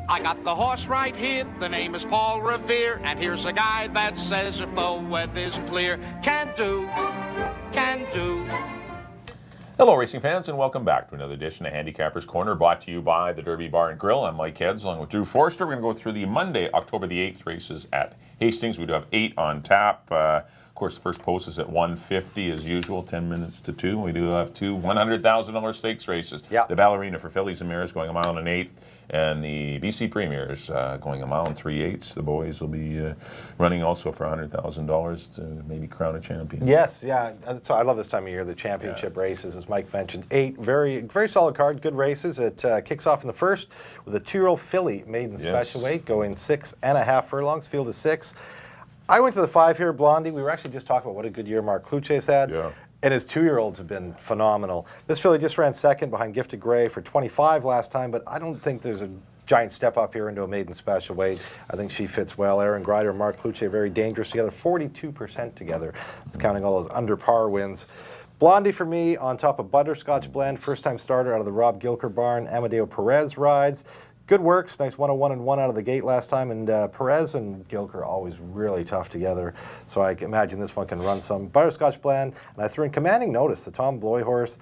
I got the horse right here, the name is Paul Revere, and here's a guy that says if the weather's clear, can do. Hello racing fans, and welcome back to another edition of Handicapper's Corner, brought to you by the Derby Bar and Grill. I'm Mike Heads along with Drew Forster. We're going to go through the Monday, October the 8th races at Hastings. We do have 8 on tap. Of course, the first post is at 1:50 as usual, 10 minutes to 2. We do have 2 $100,000 stakes races. Yep. The Ballerina for fillies and mares going a mile and 1/8, and the BC Premiers going a mile and 3/8. The boys will be running also for $100,000 to maybe crown a champion. Yes, yeah. So I love this time of year, the championship races, as Mike mentioned. 8 very solid card, good races. It kicks off in the first with a 2-year-old filly maiden special weight going 6.5 furlongs, field of 6. I went to the 5 here, Blondie. We were actually just talking about what a good year Mark Cluche's had. Yeah. And his 2-year-olds have been phenomenal. This filly just ran second behind Gifted Grey for 25 last time, but I don't think there's a giant step up here into a maiden special weight. I think she fits well. Aaron Grider and Mark Cluche very dangerous together, 42% together. It's counting all those under par wins. Blondie for me on top of Butterscotch Blend, first time starter out of the Rob Gilker barn. Amadeo Perez rides. Good works, nice 101-1 out of the gate last time, and Perez and Gilker always really tough together, so I can imagine this one can run some. Butterscotch Blend, and I threw in Commanding Notice, the Tom Bloy horse.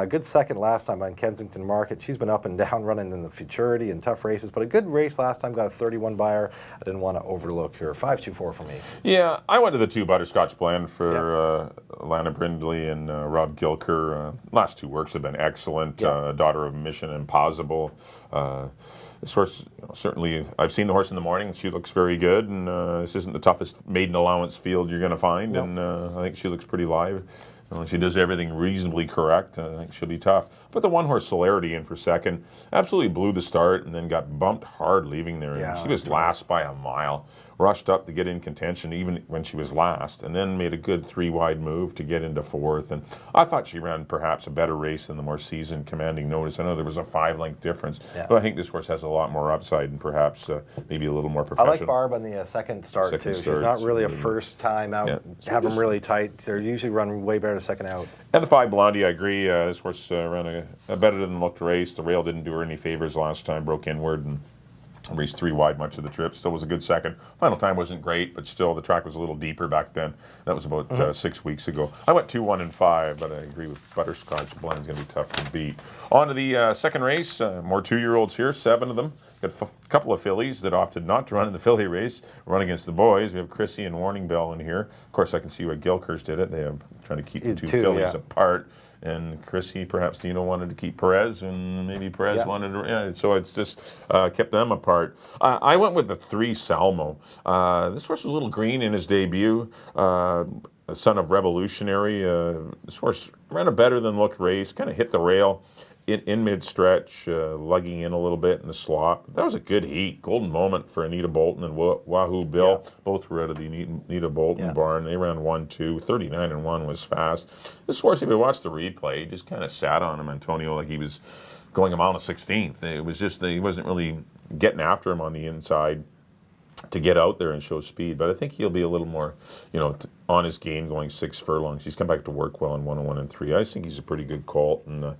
Good second last time on Kensington Market. She's been up and down running in the futurity and tough races, but a good race last time, got a 31 buyer. I didn't want to overlook her. 5-2-4 for me. Yeah, I went to the 2 Butterscotch Blend for Lana Brindley and Rob Gilker. Last 2 works have been excellent. Daughter of Mission Impossible. This horse, certainly, I've seen the horse in the morning. She looks very good, and this isn't the toughest maiden allowance field you're going to find, and I think she looks pretty live. She does everything reasonably correct. I think she'll be tough. But the 1-horse Celerity in for second absolutely blew the start and then got bumped hard leaving there. Yeah, she was last by a mile. Rushed up to get in contention even when she was last, and then made a good 3-wide move to get into 4th. And I thought she ran perhaps a better race than the more seasoned Commanding Notice. I know there was a 5-length difference, but I think this horse has a lot more upside and perhaps maybe a little more professional. I like Barb on the second start too. She's not really a first time out. Have them really tight. They're usually run way better second out. And the 5 Blondie, I agree. This horse ran a better than looked race. The rail didn't do her any favors last time. Broke inward and raced 3 wide much of the trip. Still was a good second. Final time wasn't great, but still the track was a little deeper back then. That was about 6 weeks ago. I went 2-1-5, but I agree with Butterscotch Blend's going to be tough to beat. On to the second race. More 2-year-olds here, 7 of them. Got a couple of fillies that opted not to run in the filly race, run against the boys. We have Chrissy and Warning Bell in here. Of course, I can see why Gilkers did it. They have trying to keep the 2 fillies apart. And Chrissy, perhaps Dino wanted to keep Perez, and maybe Perez wanted to. So it's just kept them apart. I went with the 3 Salmo. This horse was a little green in his debut. A son of Revolutionary. This horse ran a better than looked race. Kind of hit the rail in mid-stretch, lugging in a little bit in the slop. That was a good heat. Golden moment for Anita Bolton and Wahoo Bill. Both were out of the Anita Bolton barn. They ran 1-2. 39-1 was fast. This horse, if you watch the replay, he just kind of sat on him, Antonio, like he was going a mile and 16th. It was just that he wasn't really getting after him on the inside to get out there and show speed, but I think he'll be a little more, on his game going 6 furlongs. He's come back to work well in 101-3. I just think he's a pretty good colt, and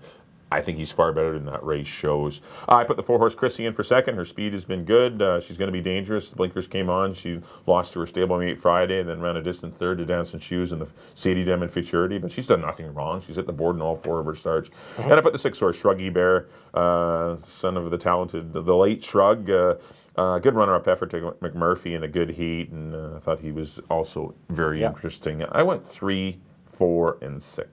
I think he's far better than that race shows. I put the 4-horse Chrissy in for second. Her speed has been good. She's going to be dangerous. The blinkers came on. She lost to her stablemate Friday and then ran a distant third to Dancing Shoes in the Sadie Dem Futurity, but she's done nothing wrong. She's hit the board in all 4 of her starts. And I put the 6-horse Shruggy Bear, son of the talented, the late Shrug. Good runner-up effort to McMurphy in a good heat, and I thought he was also very interesting. I went 3, 4, and 6.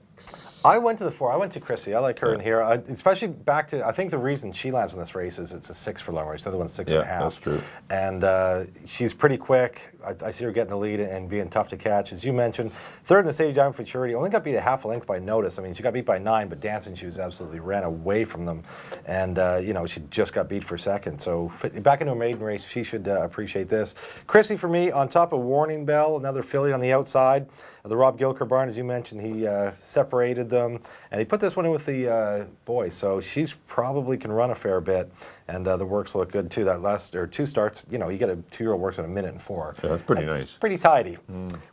I went to the 4. I went to Chrissy. I like her in here, especially back to. I think the reason she lands in this race is it's a 6 furlong race. The other one's 6.5. Yeah, that's true. And she's pretty quick. I see her getting the lead and being tough to catch, as you mentioned. Third in the Sadie Diamond Futurity. Only got beat a half a length by Notice. I mean, she got beat by 9, but Dancing Shoes absolutely ran away from them, and she just got beat for second. So back into a maiden race, she should appreciate this. Chrissy for me on top of Warning Bell, another filly on the outside. The Rob Gilker barn, as you mentioned, he separated them, and he put this one in with the boys. So she's probably can run a fair bit, and the works look good too. That last 2 starts, you get a 2-year-old works in 1 minute and 4. Yeah, that's pretty nice. Pretty tidy.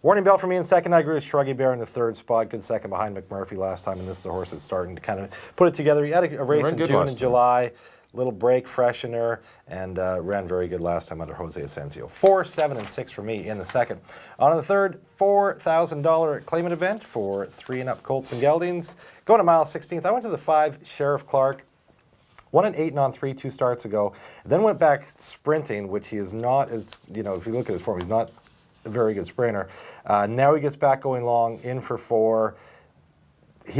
Warning Bell for me in second. I agree with Shruggy Bear in the 3rd spot. Good second behind McMurphy last time, and this is a horse that's starting to kind of put it together. He had a race in June and July. little break freshener, and ran very good last time under Jose Asensio. 4, 7, and 6 for me in the second. On to the third, $4,000 claimant event for 3 and up colts and geldings. Going to mile 16th, I went to the 5 Sheriff Clark. Won an 8 and on 3 2 starts ago. Then went back sprinting, which he is not as, you know, if you look at his form, he's not a very good sprinter. Now he gets back going long, in for 4.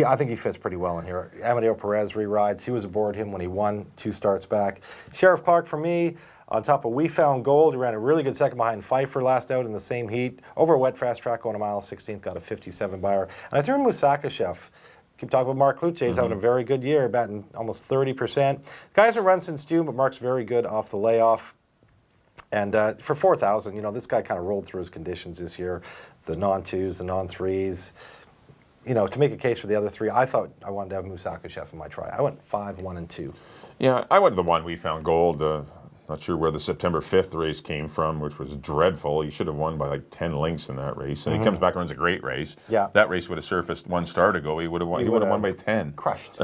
I think he fits pretty well in here. Amadeo Perez re-rides. He was aboard him when he won 2 starts back. Sheriff Clark for me, on top of We Found Gold. He ran a really good second behind Pfeiffer last out in the same heat. Over a wet fast track going a mile 16th, got a 57 buyer. And I threw in Musaka Chef. Keep talking about Mark Kluche. He's having a very good year, batting almost 30%. Guy hasn't run since June, but Mark's very good off the layoff. And for 4,000, you know, this guy kind of rolled through his conditions this year. The non-2s, the non-3s. You know, to make a case for the other 3, I thought I wanted to have Musaka Chef in my try. I went 5, 1, and 2. Yeah, I went to the one We Found Gold. Not sure where the September 5th race came from, which was dreadful. He should have won by like 10 lengths in that race. And he comes back and runs a great race. Yeah. That race would have surfaced 1 start ago. He would have won. He would have won by 10. Crushed.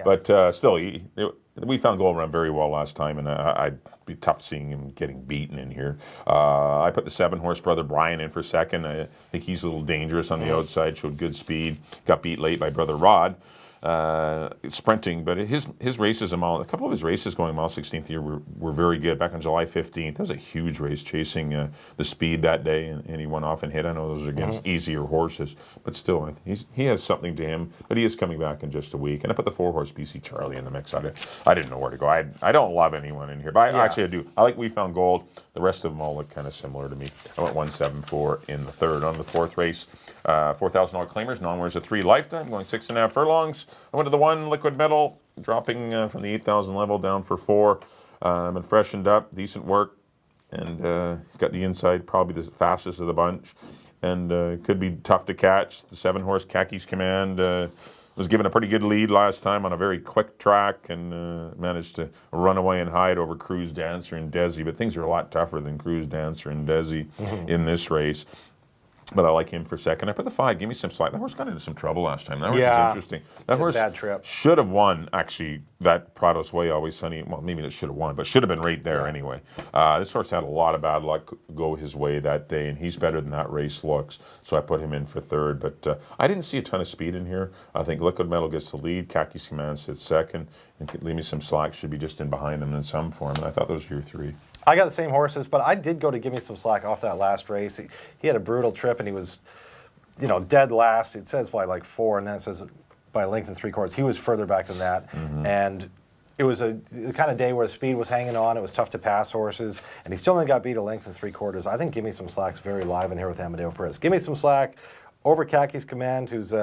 But still, We Found Gold ran very well last time, and I'd be tough seeing him getting beaten in here. I put the 7-horse Brother Brian in for second. I think he's a little dangerous on the outside, showed good speed. Got beat late by Brother Rod. Sprinting, but his races, a couple of his races going mile 16th here were very good. Back on July 15th, that was a huge race, chasing the speed that day, and he went off and hit. I know those are against easier horses, but still, he has something to him. But he is coming back in just a week. And I put the 4-horse BC Charlie in the mix. I didn't know where to go. I don't love anyone in here, but actually I do. I like We Found Gold. The rest of them all look kind of similar to me. I went 1-7-4 in the third. On the fourth race, $4,000 claimers, non-winners of 3 lifetime, going 6.5 furlongs. I went to the 1 Liquid Metal, dropping from the 8,000 level down for 4. And freshened up, decent work. And he's got the inside, probably the fastest of the bunch. And could be tough to catch. The 7-horse Kaki's Command was given a pretty good lead last time on a very quick track and managed to run away and hide over Cruise Dancer and Desi. But things are a lot tougher than Cruise Dancer and Desi in this race. But I like him for second. I put the 5. Give me some slack. That horse got into some trouble last time. That horse is interesting. That horse bad trip. should have won, actually, that Prados Way Always Sunny. Well, maybe it should have won, but should have been right there anyway. This horse had a lot of bad luck go his way that day, and he's better than that race looks. So I put him in for third. But I didn't see a ton of speed in here. I think Liquid Metal gets the lead. Kaki's Command sits second. And Leave Me Some Slack should be just in behind him in some form. And I thought those were your 3. I got the same horses, but I did go to Give Me Some Slack off that last race. He had a brutal trip, and he was, you know, dead last. It says by like 4, and then it says by a length and 3/4. He was further back than that, and it was the kind of day where the speed was hanging on. It was tough to pass horses, and he still only got beat a length and 3/4. I think Give Me Some Slack's very live in here with Amadeo Perez. Give Me Some Slack over Kaki's Command, who's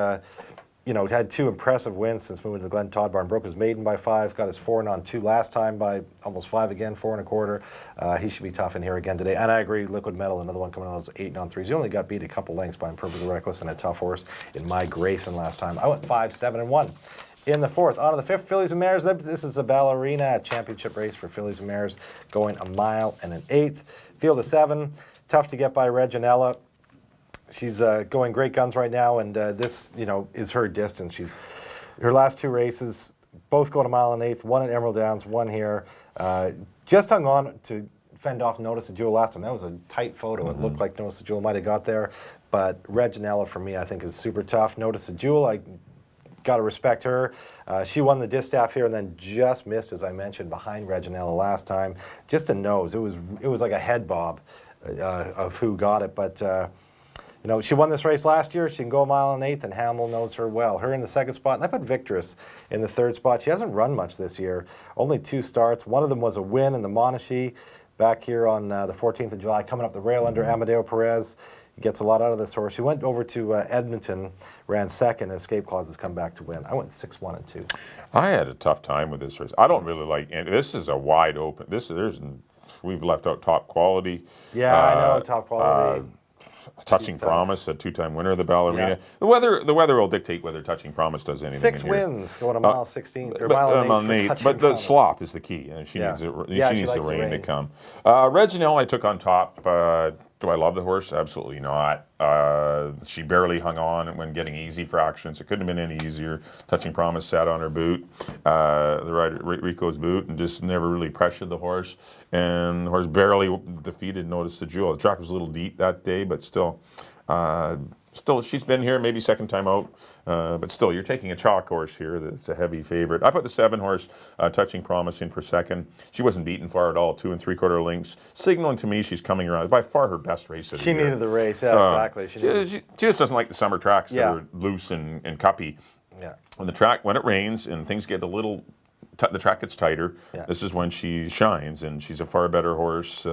you know, had 2 impressive wins since moving to the Glen Todd Barn. Broke his maiden by 5, got his 4 and on 2 last time by almost 5 again, 4 1/4. He should be tough in here again today. And I agree, Liquid Metal, another one coming out, was 8 and on 3s. He only got beat a couple lengths by Imperfectly Reckless and a tough horse in My Grayson last time. I went 5, 7, and 1. In the fourth, on to the 5th, Fillies and Mares. This is a Ballerina championship race for Fillies and Mares, going a mile and an 1/8. Field of 7, tough to get by Reginella. She's going great guns right now, and this, you know, is her distance. Her last 2 races, both going a mile and 1/8. 1 at Emerald Downs, 1 here. Just hung on to fend off Notice the Jewel last time. That was a tight photo. It looked like Notice the Jewel might have got there, but Reginella for me, I think, is super tough. Notice the Jewel, I got to respect her. She won the distaff here and then just missed, as I mentioned, behind Reginella last time. Just a nose. It was like a head bob of who got it, but. You know, she won this race last year. She can go a mile and 1/8, and Hamill knows her well. Her in the 2nd spot, and I put Victorous in the 3rd spot. She hasn't run much this year. Only 2 starts. One of them was a win in the Monashee back here on the 14th of July, coming up the rail under Amadeo Perez. He gets a lot out of this horse. She went over to Edmonton, ran 2nd, and Escape Clause has come back to win. I went 6, 1, and 2. I had a tough time with this race. I don't really like, and this is a wide open. We've left out Top Quality. Yeah, I know, Top Quality. Touching Promise, a 2-time winner of the Ballerina. Yeah. The weather will dictate whether Touching Promise does anything. 6 wins going a mile 16 or mile and 8. But the slop is the key. She needs the rain to come. Reginald I took on top. Do I love the horse? Absolutely not. She barely hung on when getting easy fractions. It couldn't have been any easier. Touching Promise sat on her boot, the rider Rico's boot, and just never really pressured the horse. And the horse barely defeated Notice the Jewel. The track was a little deep that day, but still. Still, she's been here, maybe second time out, but still, you're taking a chalk horse here that's a heavy favorite. I put the 7 horse, Touching Promise, in for second. She wasn't beaten far at all, 2 3/4 lengths, signaling to me she's coming around. By far her best race of the She year. needed the race, yeah, exactly. She just doesn't like the summer tracks that are loose and cuppy. Yeah. When it rains and things get a little, the track gets tighter, this is when she shines, and she's a far better horse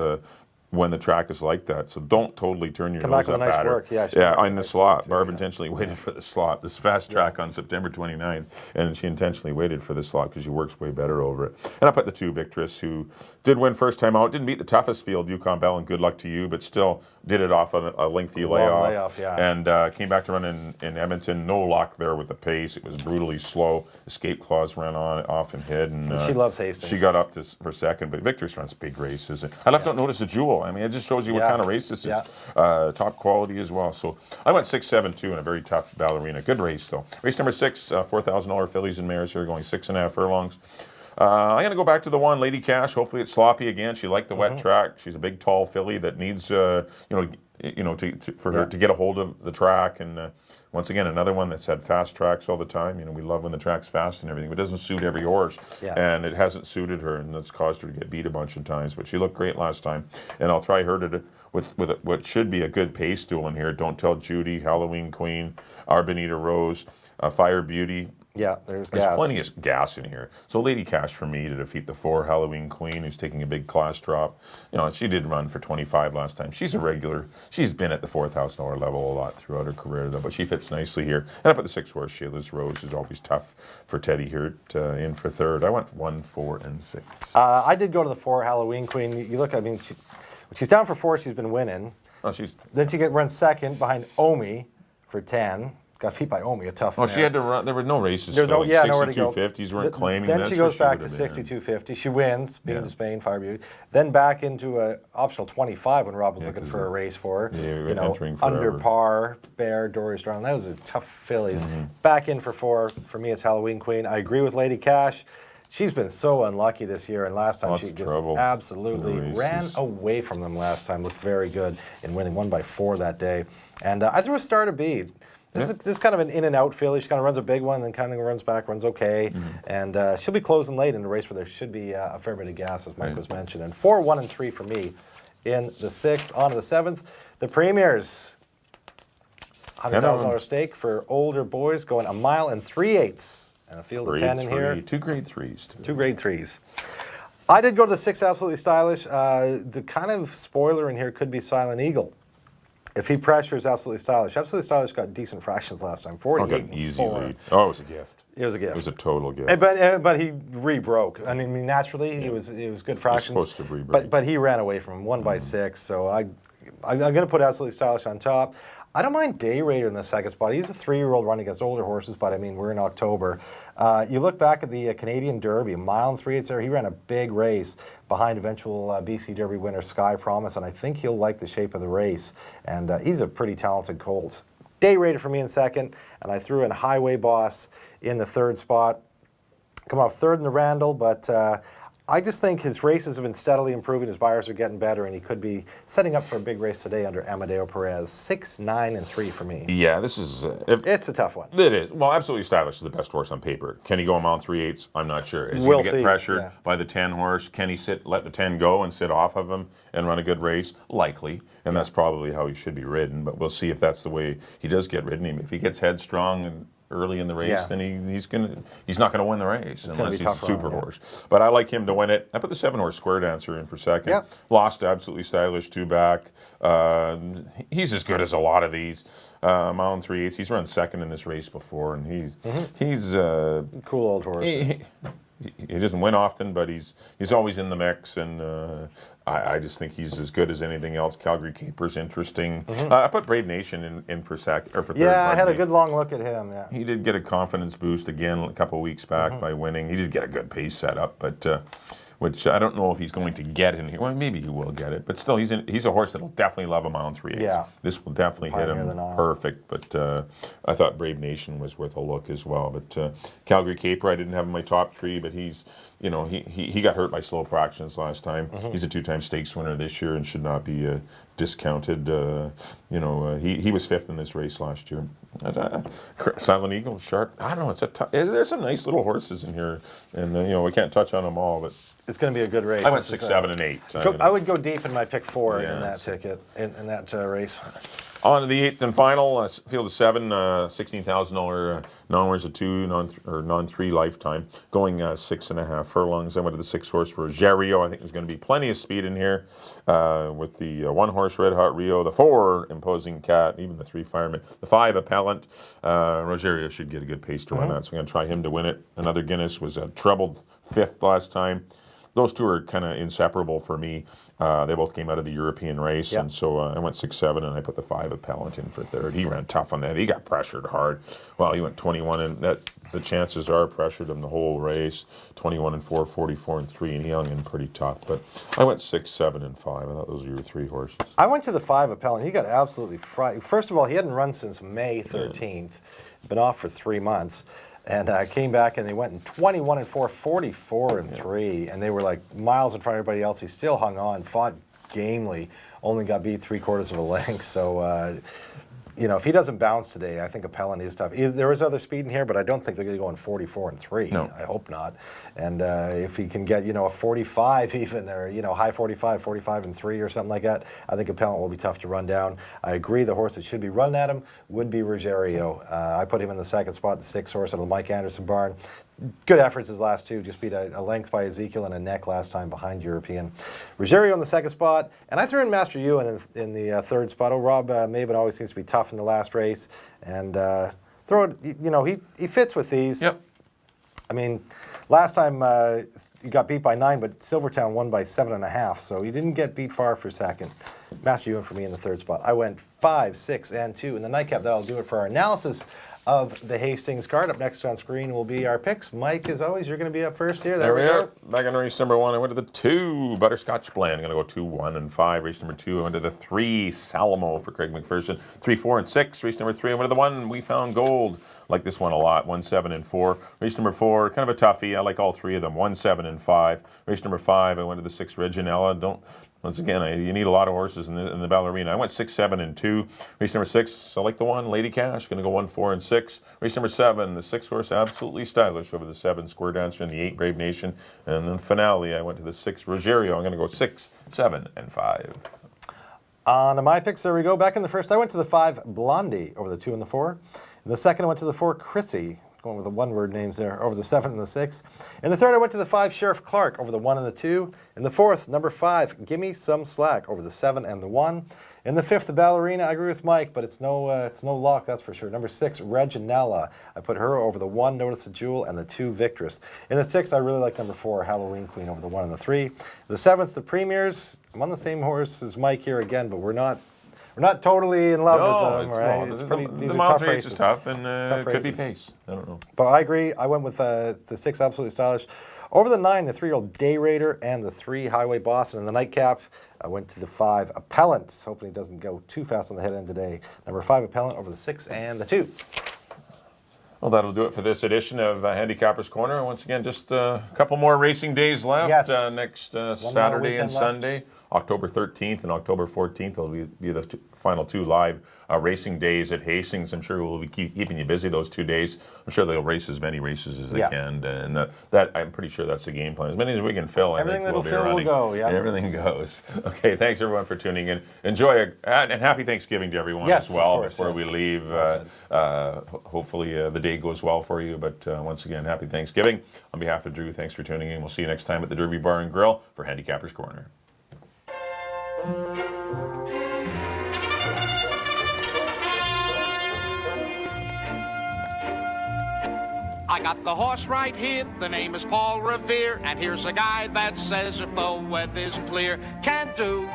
when the track is like that. So don't totally turn your nose up at her. Work. Yeah, in the slot. Barb intentionally waited for the slot. This fast track on September 29th, and she intentionally waited for the slot because she works way better over it. And I put the 2 Victress, who did win first time out, didn't beat the toughest field, Yukon Bell, and Good Luck to You, but still did it off a lengthy layoff. And came back to run in Edmonton. No luck there with the pace. It was brutally slow. Escape Clause ran off and hid. And she loves Hastings. She got up for second, but Victress runs big races. I left out Notice the Jewel. I mean, it just shows you what kind of race this is. Top quality as well. So I went 6-7-2 in a very tough ballerina. Good race, though. Race number 6, $4,000 fillies and mares here, going 6.5 furlongs. I'm going to go back to the 1, Lady Cash. Hopefully it's sloppy again. She liked the wet track. She's a big, tall filly that needs, for her to get a hold of the track. And once again, another one that's had fast tracks all the time. We love when the track's fast and everything, but it doesn't suit every horse. And it hasn't suited her, and that's caused her to get beat a bunch of times. But she looked great last time, and I'll try her with what should be a good pace duel in here. Don't Tell Judy, Halloween Queen, Arbenita Rose, Fire Beauty. Yeah, there's plenty of gas in here. So Lady Cash for me to defeat the 4, Halloween Queen, who's taking a big class drop. She did run for 25 last time. She's a regular. She's been at the $4,000 level a lot throughout her career, though, but she fits nicely here. And I put the 6 horse, Sheila's Rose, is always tough for Teddy here in for third. I went 1, 4, and 6. I did go to the 4, Halloween Queen. You look, she's down for 4, she's been winning. Then she runs second behind Omi for 10. Got beat by Omi, a tough one. She had to run. There were no races. There's nowhere to go. 62.50s weren't claiming. Then she goes back to 62.50. She wins, beating to Spain, Fire Beauty. Then back into an optional 25 when Rob was looking for a race for her. Under par, Bear, Dory Strong. That was a tough fillies. Back in for 4. For me, it's Halloween Queen. I agree with Lady Cash. She's been so unlucky this year, and last time she just absolutely ran away from them last time. Looked very good in winning, 1 by 4 that day. And I threw a Star to Beat. This is kind of an in-and-out filly. She kind of runs a big one, then kind of runs back, runs okay. And she'll be closing late in the race where there should be a fair bit of gas, as Mike was mentioning. And 4, 1, and 3 for me in the 6th. On to the 7th. The Premiers. $100,000 stake for older boys, going 1 mile and 3/8. And a field of 10 in here. 2 grade 3s. 2 grade 3s. I did go to the 6, Absolutely Stylish. The kind of spoiler in here could be Silent Eagle. If he pressures Absolutely Stylish. Absolutely Stylish got decent fractions last time. 48 easy lead. Oh, it was a gift. It was a gift. It was a total gift. But he re-broke. I mean, naturally, it was good fractions. He's supposed to re-break. But he ran away from him, 1 by 6. So I'm going to put Absolutely Stylish on top. I don't mind Day Raider in the 2nd spot. He's a 3-year-old running against older horses, but I mean, we're in October. You look back at the Canadian Derby, 1 mile and 3/8 there. He ran a big race behind eventual BC Derby winner Sky Promise, and I think he'll like the shape of the race. And he's a pretty talented colt. Day Raider for me in 2nd, and I threw in Highway Boss in the 3rd spot. Come off 3rd in the Randall, but I just think his races have been steadily improving. His buyers are getting better, and he could be setting up for a big race today under Amadeo Perez. 6, 9, and 3 for me. Yeah, this is... it's a tough one. It is. Well, Absolutely Stylish is the best horse on paper. Can he go 1 mile and 3/8? I'm not sure. Is he going to get pressured by the 10 horse? Can he let the 10 go and sit off of him and run a good race? Likely. And that's probably how he should be ridden. But we'll see if that's the way he does get ridden. If he gets headstrong and early in the race, then he's not going to win the race unless he's a super horse. But I like him to win it. I put the 7 horse Square Dancer in for 2nd. Lost to Absolutely Stylish 2 back. He's as good as a lot of these. 1 mile and 3/8. He's run 2nd in this race before, and he's cool old horse. He doesn't win often, but he's always in the mix, and I just think he's as good as anything else. Calgary Caper's interesting. I put Brave Nation in for 3rd. Yeah, I had a good long look at him. Yeah, he did get a confidence boost again a couple of weeks back by winning. He did get a good pace setup, but which I don't know if he's going to get in here. Well, maybe he will get it, but still, he's a horse that'll definitely love a mile and 3/8. Yeah. This will definitely hit Pioneer him the Nile. perfect, but I thought Brave Nation was worth a look as well. But Calgary Caper, I didn't have in my top 3, but he's, you know, he got hurt by slow practice last time. He's a 2-time stakes winner this year and should not be discounted. You know, he was 5th in this race last year. Silent Eagle, Sharp. I don't know. There's some nice little horses in here, and you know, we can't touch on them all, but It's going to be a good race. I went 6, 7, and 8. I would go deep in my pick 4 Yeah, in that ticket, in that race. On to the 8th and final, field of 7, $16,000 non-winners of 2, non-3 lifetime, going 6.5 furlongs. I went to the 6-horse Rogerio. I think there's going to be plenty of speed in here with the 1-horse Red Hot Rio, the 4 Imposing Cat, even the 3 Fireman, the 5 Appellant. Rogerio should get a good pace to run that, so I'm going to try him to win it. Another Guinness was trebled 5th last time. Those two are kind of inseparable for me. They both came out of the European race, and so I went 6, 7, and I put the 5 Appellant in for 3rd. He ran tough on that. He got pressured hard. Well, he went 21, and the chances are pressured him the whole race. 21 and 4, 44 and 3, and he hung in pretty tough. But I went 6, 7, and 5. I thought those were your 3 horses. I went to the 5 Appellant. He got absolutely fried. First of all, he hadn't run since May 13th. Been off for 3 months. And came back and they went in 21 and 4, 44 and 3, and they were like miles in front of everybody else. He still hung on, fought gamely, only got beat 3/4 of a length. So, you know, if he doesn't bounce today, I think Appellant is tough. There is other speed in here, but I don't think they're going to go in 44 and 3. No. I hope not. And if he can get, you know, a 45 even, or, you know, high 45, 45 and 3 or something like that, I think Appellant will be tough to run down. I agree the horse that should be run at him would be Rogerio. I put him in the 2nd spot, the 6th horse at the Mike Anderson barn. Good efforts his last 2, just beat a length by Ezekiel and a neck last time behind European. Rogerio in the 2nd spot, and I threw in Master Ewan in the 3rd spot. Oh, Rob Maben always seems to be tough in the last race, and throw it, you know, he fits with these. Yep. I mean, last time he got beat by 9, but Silvertown won by 7.5, so he didn't get beat far for 2nd. Master Ewan for me in the 3rd spot. I went 5, 6, and 2 in the nightcap. That'll do it for our analysis of the Hastings card. Up next on screen will be our picks. Mike, as always, you're going to be up first here. There we are. Back on race number 1, I went to the 2, Butterscotch Blend. I'm going to go 2, 1, and 5. Race number 2, I went to the 3, Salamo for Craig McPherson. 3, 4, and 6. Race number 3, I went to the 1, We Found Gold. Like this one a lot. 1, 7, and 4. Race number 4, kind of a toughie. I like all 3 of them. 1, 7, and 5. Race number 5, I went to the 6, Reginella. Once again, you need a lot of horses in the ballerina. I went 6, 7, and 2. Race number 6, I like the 1, Lady Cash. Going to go 1, 4, and 6. Race number 7, the 6 horse, Absolutely Stylish over the 7, Square Dancer, and the 8, Brave Nation. And then finale, I went to the 6, Rogerio. I'm going to go 6, 7, and 5. On to my picks, there we go. Back in the 1st, I went to the 5, Blondie over the 2 and the 4. In the 2nd, I went to the 4, Chrissy. Going with the one-word names there, over the 7 and the 6. In the 3rd, I went to the 5, Sheriff Clark, over the 1 and the 2. In the 4th, number 5, Gimme Some Slack, over the 7 and the 1. In the 5th, the Ballerina, I agree with Mike, but it's no lock, that's for sure. Number 6, Reginella. I put her over the 1, Notice the Jewel, and the 2, Victress. In the 6th, I really like number 4, Halloween Queen, over the 1 and the 3. The 7th, the Premiers. I'm on the same horse as Mike here again, but we're not totally in love with them, right? Well, It's pretty, these the are mile tough 3 races. is tough, and Tough could be races. pace. I don't know. But I agree. I went with the 6, Absolutely Stylish. Over the 9, the 3-year-old Day Raider, and the 3, Highway Boston. In the nightcap, I went to the 5, Appellant. Hoping he doesn't go too fast on the head end today. Number 5, Appellant, over the 6 and the 2. Well, that'll do it for this edition of Handicapper's Corner. Once again, just a couple more racing days left. Yes. Next more Saturday and weekend left. Sunday. October 13th and October 14th will be the final 2 live racing days at Hastings. I'm sure we'll be keeping you busy those 2 days. I'm sure they'll race as many races as they can, and that I'm pretty sure that's the game plan. As many as we can fill, Everything I think we'll that'll be fill running. will go, yeah. Everything goes. Okay, thanks everyone for tuning in. Enjoy and happy Thanksgiving to everyone Yes, as well. of course, Before yes. we leave, hopefully the day goes well for you. But once again, happy Thanksgiving. On behalf of Drew, thanks for tuning in. We'll see you next time at the Derby Bar and Grill for Handicapper's Corner. I got the horse right here, the name is Paul Revere, and here's a guy that says if the weather's clear, can do.